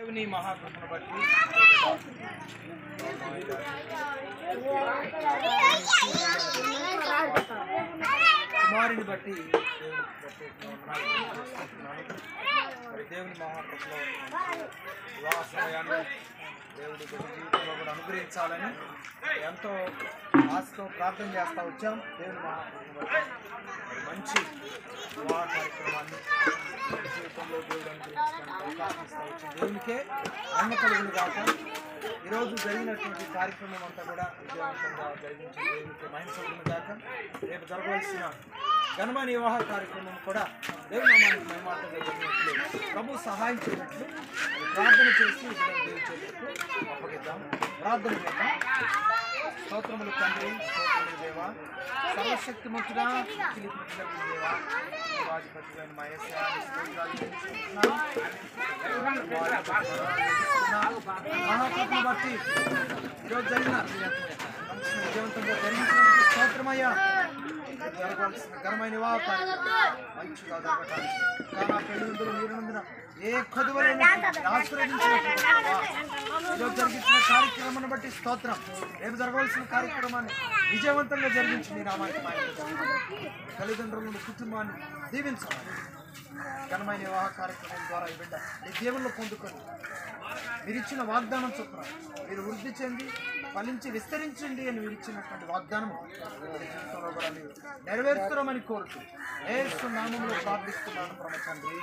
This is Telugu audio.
దేవుని మహాకృపను బట్టి కుమారుని బట్టి దేవుని మహాకృపలో వివాహ సమయాన్ని దేవుడి జీవితంలో కూడా అనుగ్రహించాలని ఎంతో ఆశతో ప్రార్థన చేస్తూ వచ్చాం. దేవుని మహాకృపను బట్టి మంచి వివాహ కార్యక్రమాన్ని జీవితంలో దేవుడు అనుగ్రహించడానికి అవకాశం ఇస్తూ వచ్చాం. దేవునికే అన్న కలుగులు కాక ఈరోజు జరిగినటువంటి కార్యక్రమం అంతా కూడా విజయవంతంగా జరిగించి దేవునికి మహిమ కలుగును కాక. రేపు జరగవలసిన ఘనమైన వివాహ కార్యక్రమం కూడా దేవుని నామానికి మహిమార్థంగా జరిగినట్లు ప్రభు సహాయం చేయనట్లు ప్రార్థన చేసి దేవుని చేతులకు అప్పగిద్దాం. ప్రార్థన చేద్దాం. స్తోత్రములు తండ్రి, స్తోత్రములు దేవా, సర్వశక్తిమంతుడా, దేవా, రాజపతి మా మహాకృపను బట్టి ఈరోజు జరిగిన విజయవంతంగా జరిగించినందుకు స్తోత్రమయ్యా. జరగాల్సిన ఘనమైన వివాహ మంచిగా జరగటానికి నా పెళ్ళిందులు మీరునందున ఏ కొదువలైన ఆశీర్వదించినట్టు ఈరోజు జరిగించిన కార్యక్రమాన్ని బట్టి స్తోత్రం. రేపు జరగవలసిన కార్యక్రమాన్ని విజయవంతంగా జరిగించి మీ నామానికి తల్లిదండ్రులను కుటుంబాన్ని దీవించాలి. ఘనమైన వివాహ కార్యక్రమం ద్వారా ఈ బిడ్డ ఈ దేవుళ్ళు పొందుకొని మీరు ఇచ్చిన వాగ్దానం చొప్పున మీరు వృద్ధి చెంది ఫలించి విస్తరించండి అని మీరు ఇచ్చినటువంటి వాగ్దానం జీవితంలో కూడా మీరు నెరవేరుస్తామని కోరుతూ యేసు నామములో ప్రార్థిస్తున్నాను పరమ తండ్రి.